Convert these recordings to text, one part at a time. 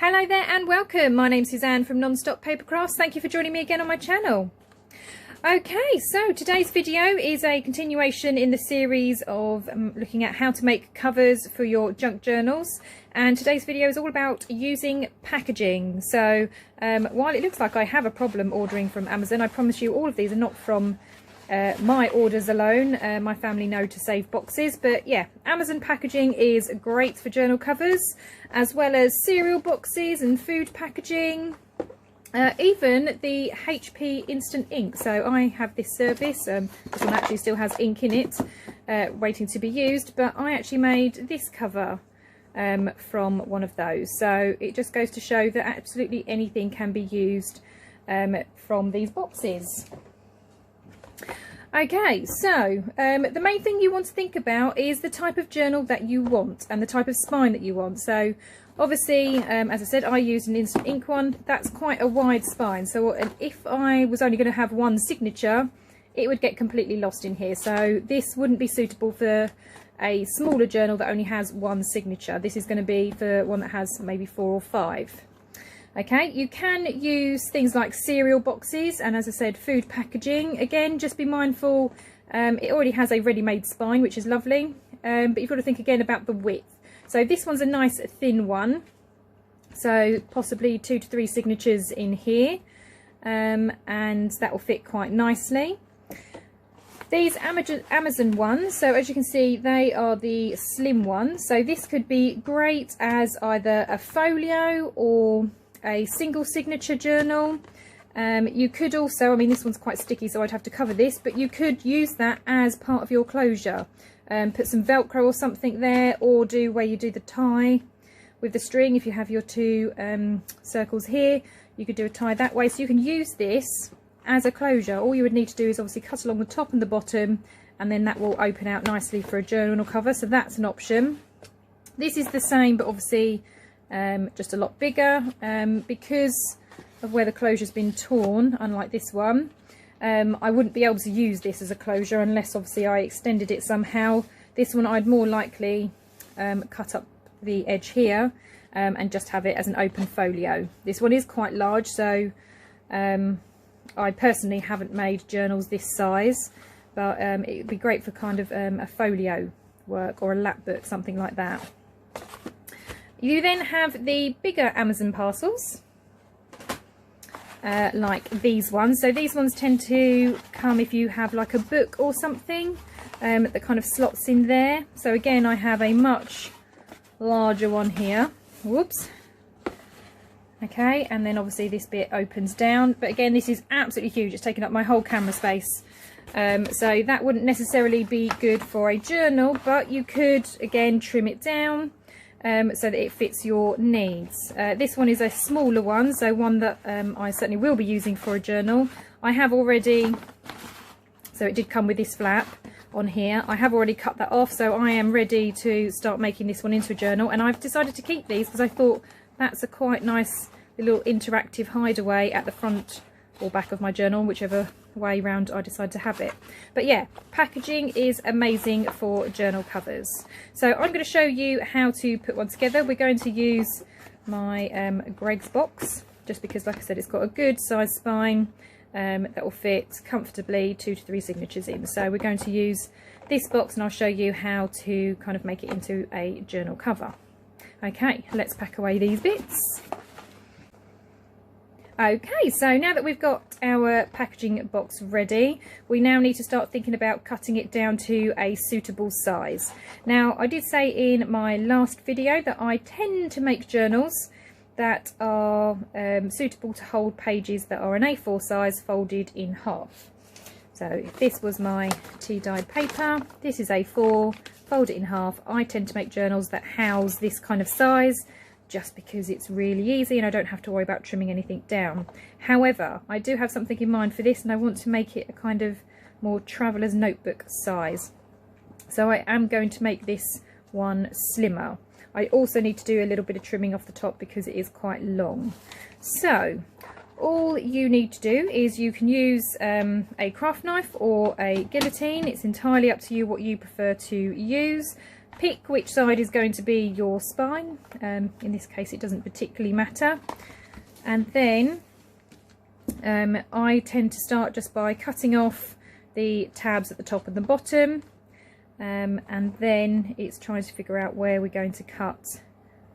Hello there and welcome. My name's Suzanne from Nonstop Papercrafts. Thank you for joining me again on my channel. Okay, so today's video is a continuation in the series of looking at how to make covers for your junk journals, and today's video is all about using packaging. So while it looks like I have a problem ordering from Amazon, I promise you all of these are not from my orders alone. My family know to save boxes, but yeah, Amazon packaging is great for journal covers, as well as cereal boxes and food packaging, even the HP instant ink. So I have this service, this one actually still has ink in it waiting to be used, but I actually made this cover from one of those. So it just goes to show that absolutely anything can be used from these boxes. Okay, so the main thing you want to think about is the type of journal that you want and the type of spine that you want. So obviously, as I said, I used an instant ink one. That's quite a wide spine, so if I was only going to have one signature, it would get completely lost in here. So this wouldn't be suitable for a smaller journal that only has one signature. This is going to be for one that has maybe 4 or 5. Okay, you can use things like cereal boxes and, as I said, food packaging. Again, just be mindful, it already has a ready-made spine, which is lovely, but you've got to think again about the width. So this one's a nice thin one, so possibly 2 to 3 signatures in here, and that will fit quite nicely. These Amazon ones, so as you can see, they are the slim ones, so this could be great as either a folio or a single signature journal. You could also, I mean, this one's quite sticky, so I'd have to cover this, but you could use that as part of your closure. Put some Velcro or something there, or do where you do the tie with the string. If you have your 2 circles here, you could do a tie that way. So you can use this as a closure. All you would need to do is obviously cut along the top and the bottom, and then that will open out nicely for a journal cover. So that's an option. This is the same, but obviously just a lot bigger, because of where the closure's been torn, unlike this one. I wouldn't be able to use this as a closure unless obviously I extended it somehow. This one I'd more likely cut up the edge here and just have it as an open folio. This one is quite large, so I personally haven't made journals this size, but it would be great for kind of a folio work or a lap book, something like that. You then have the bigger Amazon parcels, like these ones. So these ones tend to come if you have like a book or something that kind of slots in there. So again, I have a much larger one here. Whoops. Okay, and then obviously this bit opens down. But again, this is absolutely huge. It's taken up my whole camera space. So that wouldn't necessarily be good for a journal, but you could, again, trim it down so that it fits your needs. This one is a smaller one, so one that I certainly will be using for a journal. I have already, so it did come with this flap on here. I have already cut that off, so I am ready to start making this one into a journal. And I've decided to keep these because I thought that's a quite nice little interactive hideaway at the front or back of my journal, whichever way round I decide to have it. But yeah, packaging is amazing for journal covers. So I'm going to show you how to put one together. We're going to use my Greg's box, just because, like I said, it's got a good size spine that will fit comfortably 2 to 3 signatures in. So we're going to use this box, and I'll show you how to kind of make it into a journal cover. Okay, let's pack away these bits. Okay, so now that we've got our packaging box ready, we now need to start thinking about cutting it down to a suitable size. Now, I did say in my last video that I tend to make journals that are suitable to hold pages that are an A4 size folded in half. So if this was my tea-dyed paper, this is A4, fold it in half. I tend to make journals that house this kind of size, just because it's really easy and I don't have to worry about trimming anything down. However, I do have something in mind for this, and I want to make it a kind of more traveller's notebook size. So I am going to make this one slimmer. I also need to do a little bit of trimming off the top because it is quite long. So all you need to do is you can use a craft knife or a guillotine. It's entirely up to you what you prefer to use. pick which side is going to be your spine. In this case it doesn't particularly matter. And then I tend to start just by cutting off the tabs at the top and the bottom, and then it's trying to figure out where we're going to cut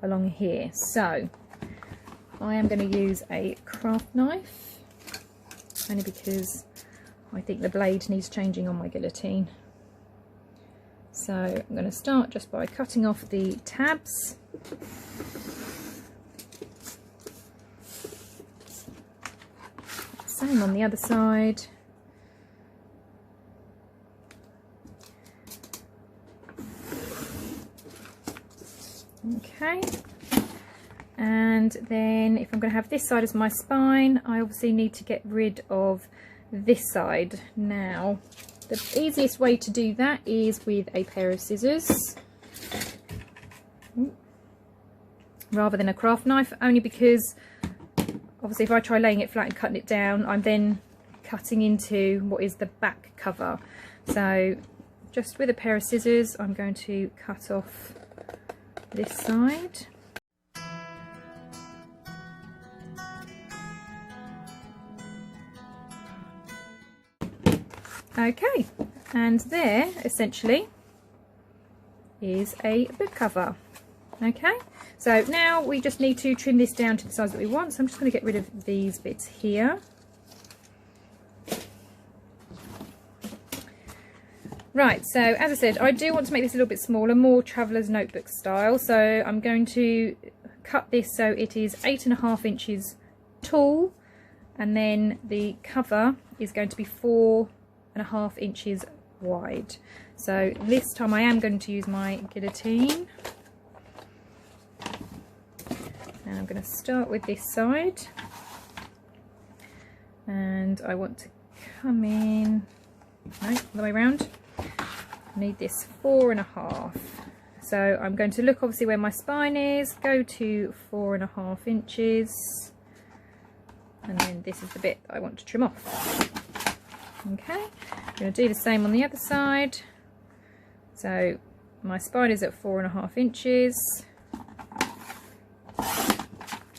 along here. So I am going to use a craft knife, only because I think the blade needs changing on my guillotine. So I'm going to start just by cutting off the tabs. Same on the other side. Okay, and then if I'm going to have this side as my spine, I obviously need to get rid of this side. Now, the easiest way to do that is with a pair of scissors, rather than a craft knife, only because obviously if I try laying it flat and cutting it down, I'm then cutting into what is the back cover. So just with a pair of scissors, I'm going to cut off this side. Okay, and there essentially is a book cover. Okay, so now we just need to trim this down to the size that we want. So I'm just going to get rid of these bits here. Right, so as I said, I do want to make this a little bit smaller, more traveller's notebook style. So I'm going to cut this so it is 8.5 inches tall, and then the cover is going to be 4.5 inches wide. So this time I am going to use my guillotine, and I'm going to start with this side, and I want to come in, no, all the way around. I need this 4.5. So I'm going to look obviously where my spine is, go to 4.5 inches, and then this is the bit that I want to trim off. Okay, I'm going to do the same on the other side. So my spine is at 4.5 inches,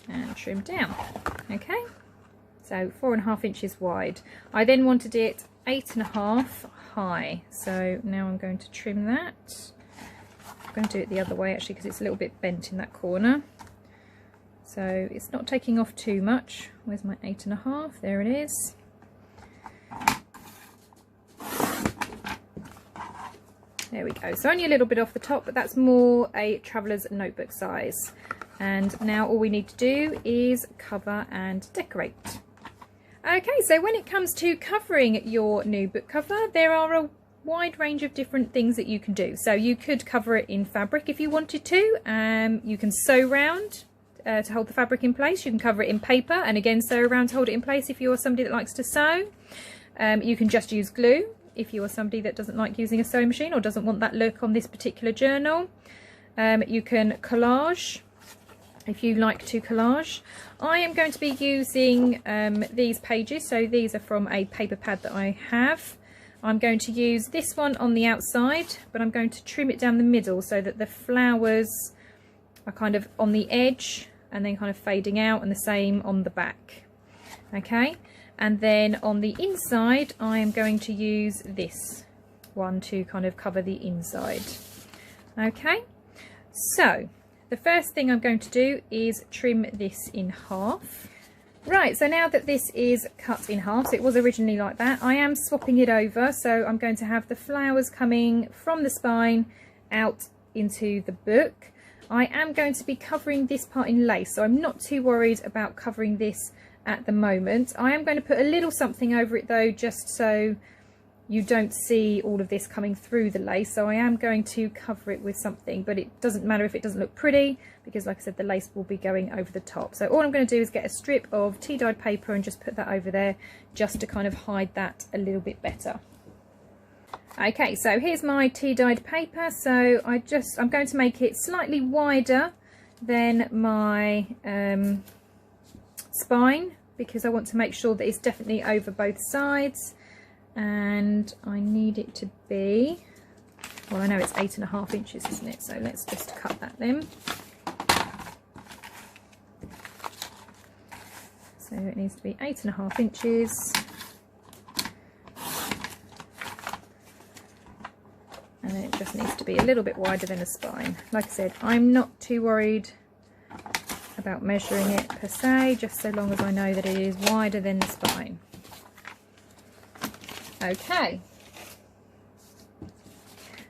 and trim down. Okay, so 4.5 inches wide. I then wanted it 8.5 high, so now I'm going to trim that. I'm going to do it the other way actually, because it's a little bit bent in that corner, so it's not taking off too much. Where's my 8.5? There it is. There we go. So only a little bit off the top, but that's more a traveller's notebook size. And now all we need to do is cover and decorate. Okay, so when it comes to covering your new book cover, there are a wide range of different things that you can do. So you could cover it in fabric if you wanted to. You can sew round to hold the fabric in place. You can cover it in paper, and again sew around to hold it in place if you're somebody that likes to sew. You can just use glue if you are somebody that doesn't like using a sewing machine or doesn't want that look on this particular journal. You can collage if you like to collage. I am going to be using these pages, so these are from a paper pad that I have. I'm going to use this one on the outside, but I'm going to trim it down the middle so that the flowers are kind of on the edge and then kind of fading out, and the same on the back. Okay, and then on the inside I am going to use this one to kind of cover the inside. Okay, so the first thing I'm going to do is trim this in half. Right, so now that this is cut in half, so it was originally like that, I am swapping it over. So I'm going to have the flowers coming from the spine out into the book. I am going to be covering this part in lace, so I'm not too worried about covering this at the moment. I am going to put a little something over it though, just so you don't see all of this coming through the lace. So I am going to cover it with something, but it doesn't matter if it doesn't look pretty, because like I said, the lace will be going over the top. So all I'm going to do is get a strip of tea dyed paper and just put that over there, just to kind of hide that a little bit better. Okay, so here's my tea dyed paper. So I'm going to make it slightly wider than my spine, because I want to make sure that it's definitely over both sides. And I need it to be Well, I know it's 8.5 inches, isn't it? So let's just cut that then. So it needs to be 8.5 inches. And then it just needs to be a little bit wider than the spine. Like I said, I'm not too worried about measuring it per se, just so long as I know that it is wider than the spine. Okay.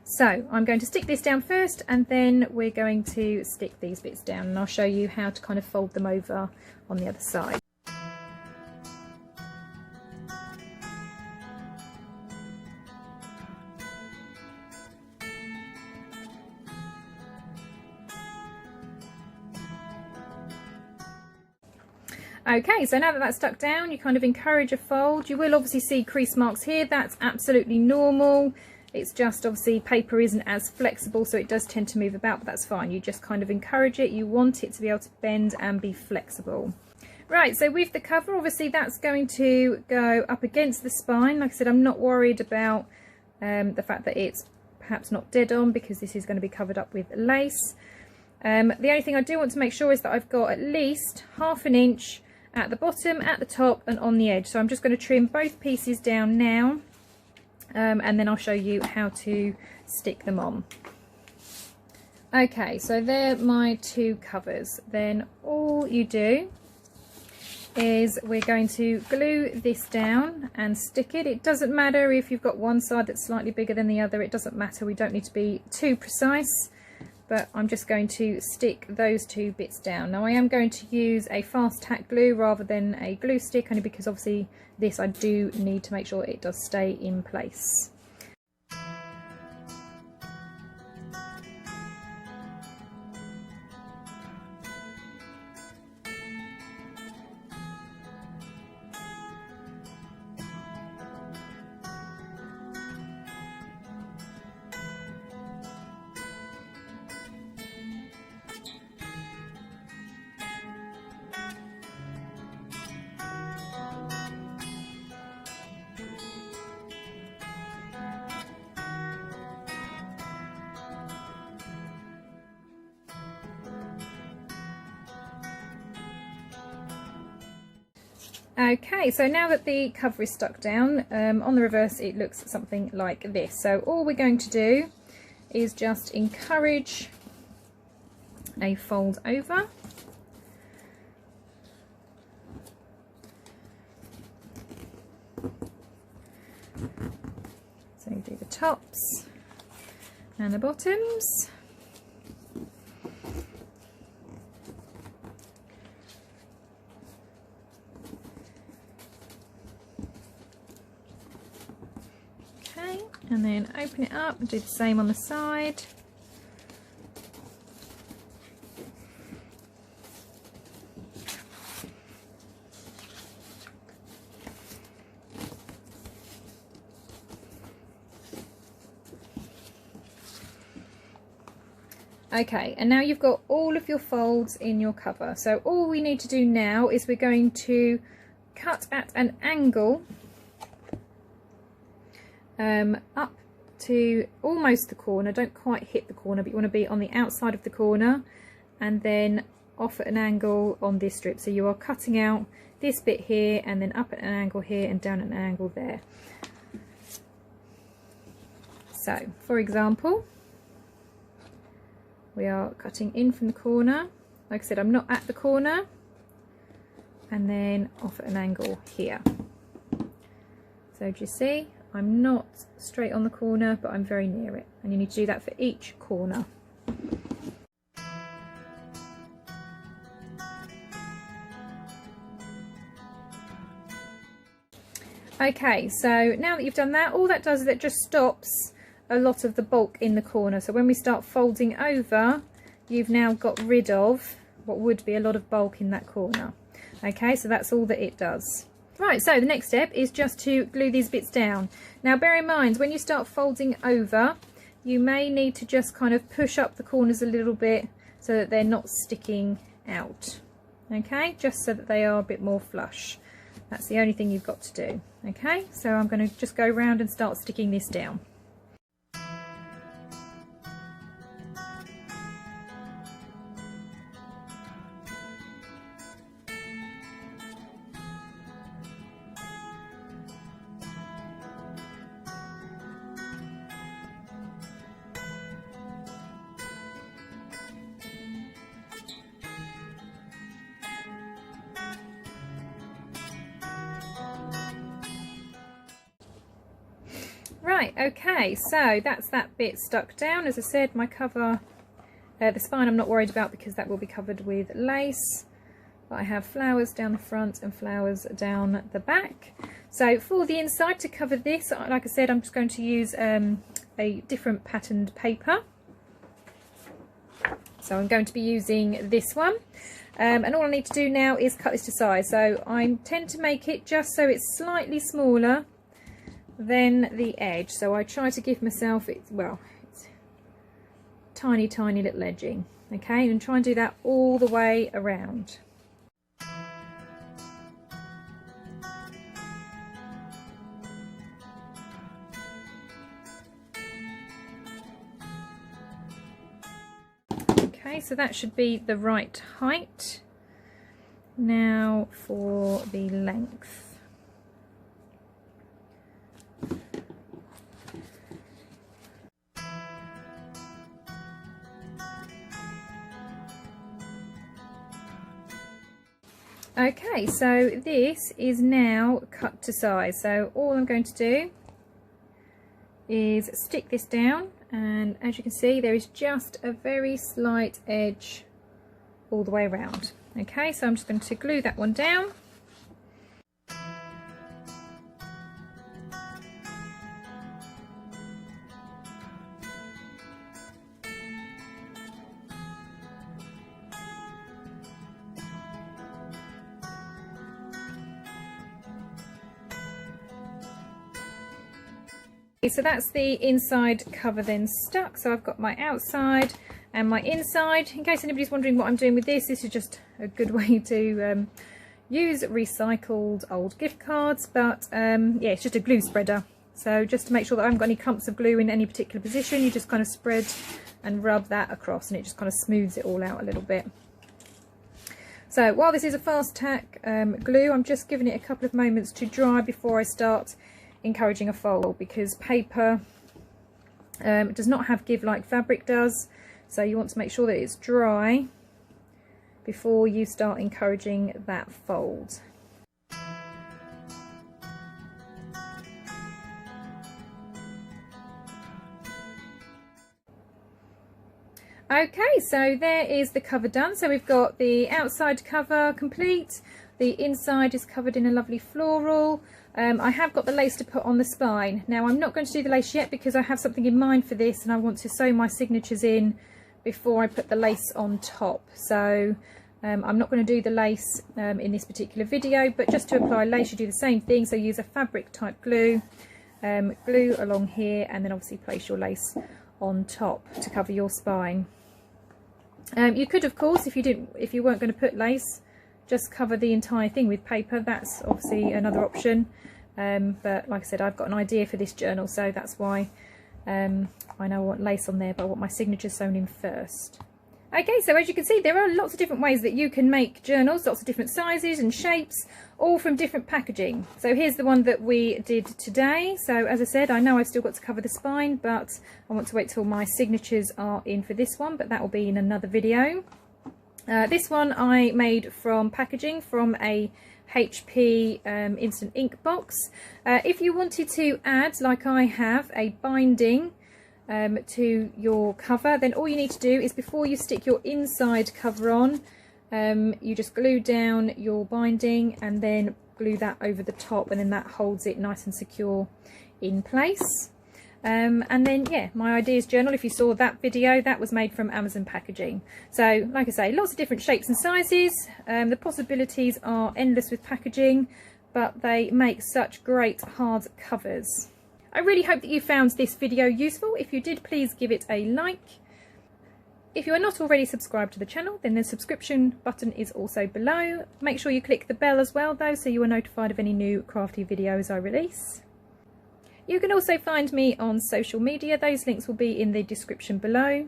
So I'm going to stick this down first, and then we're going to stick these bits down, and I'll show you how to kind of fold them over on the other side. Okay, so now that that's stuck down, you kind of encourage a fold. You will obviously see crease marks here. That's absolutely normal. It's just obviously paper isn't as flexible, so it does tend to move about, but that's fine. You just kind of encourage it. You want it to be able to bend and be flexible. Right, so with the cover, obviously that's going to go up against the spine. Like I said, I'm not worried about the fact that it's perhaps not dead on, because this is going to be covered up with lace. The only thing I do want to make sure is that I've got at least 1/2 inch at the bottom, at the top and on the edge. So I'm just going to trim both pieces down now, and then I'll show you how to stick them on. Okay, so they're my two covers. Then all you do is we're going to glue this down and stick it. It doesn't matter if you've got one side that's slightly bigger than the other, it doesn't matter. We don't need to be too precise, but I'm just going to stick those two bits down. Now I am going to use a fast tack glue rather than a glue stick, only because obviously this I do need to make sure it does stay in place. Okay, so now that the cover is stuck down, on the reverse it looks something like this. So all we're going to do is just encourage a fold over. So you do the tops and the bottoms. And then open it up and do the same on the side. Okay, and now you've got all of your folds in your cover. So all we need to do now is we're going to cut at an angle up to almost the corner. Don't quite hit the corner, but you want to be on the outside of the corner, and then off at an angle on this strip. So you are cutting out this bit here, and then up at an angle here and down at an angle there. So for example, we are cutting in from the corner. Like I said, I'm not at the corner, and then off at an angle here. So do you see? I'm not straight on the corner, but I'm very near it, and you need to do that for each corner. Okay, so now that you've done that, all that does is it just stops a lot of the bulk in the corner. So when we start folding over, you've now got rid of what would be a lot of bulk in that corner. Okay, so that's all that it does. Right, so the next step is just to glue these bits down. Now bear in mind, when you start folding over, you may need to just kind of push up the corners a little bit so that they're not sticking out. Okay, just so that they are a bit more flush. That's the only thing you've got to do. Okay, so I'm going to just go around and start sticking this down. Right, okay, so that's that bit stuck down. As I said, my cover, the spine I'm not worried about because that will be covered with lace. But I have flowers down the front and flowers down the back. So for the inside, to cover this, like I said, I'm just going to use a different patterned paper. So I'm going to be using this one. And all I need to do now is cut this to size. So I tend to make it just so it's slightly smaller than the edge. So I try to give myself, it's tiny little edging. Okay, and try and do that all the way around. Okay, so that should be the right height. Now for the length. Okay, so this is now cut to size. So all I'm going to do is stick this down, and as you can see there is just a very slight edge all the way around. Okay, so I'm just going to glue that one down. So that's the inside cover then stuck. So I've got my outside and my inside. In case anybody's wondering what I'm doing with this, this is just a good way to use recycled old gift cards, but yeah, it's just a glue spreader. So just to make sure that I haven't got any clumps of glue in any particular position, you just kind of spread and rub that across, and it just kind of smooths it all out a little bit. So while this is a fast tack glue, I'm just giving it a couple of moments to dry before I start encouraging a fold, because paper does not have give like fabric does, so you want to make sure that it's dry before you start encouraging that fold. Okay, so there is the cover done. So we've got the outside cover complete, the inside is covered in a lovely floral. I have got the lace to put on the spine. Now I'm not going to do the lace yet because I have something in mind for this, and I want to sew my signatures in before I put the lace on top. So I'm not going to do the lace in this particular video, but just to apply lace you do the same thing. So use a fabric type glue, glue along here, and then obviously place your lace on top to cover your spine. You could, of course, if you weren't going to put lace, just cover the entire thing with paper. That's obviously another option, but like I said, I've got an idea for this journal, so that's why I know I want lace on there, but I want my signature sewn in first. Okay, so as you can see, there are lots of different ways that you can make journals, lots of different sizes and shapes, all from different packaging. So here's the one that we did today. So as I said, I know I've still got to cover the spine, but I want to wait till my signatures are in for this one, but that will be in another video. This one I made from packaging from a HP instant ink box. If you wanted to add, like I have, a binding to your cover, then all you need to do is before you stick your inside cover on, you just glue down your binding and then glue that over the top, and then that holds it nice and secure in place. And then yeah, my ideas journal, if you saw that video, that was made from Amazon packaging. So like I say, lots of different shapes and sizes. The possibilities are endless with packaging, but they make such great hard covers. I really hope that you found this video useful. If you did, please give it a like. If you are not already subscribed to the channel, then the subscription button is also below. Make sure you click the bell as well though, so you are notified of any new crafty videos I release. You can also find me on social media. Those links will be in the description below.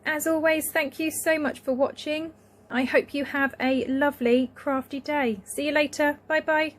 As always, thank you so much for watching. I hope you have a lovely crafty day. See you later. Bye bye.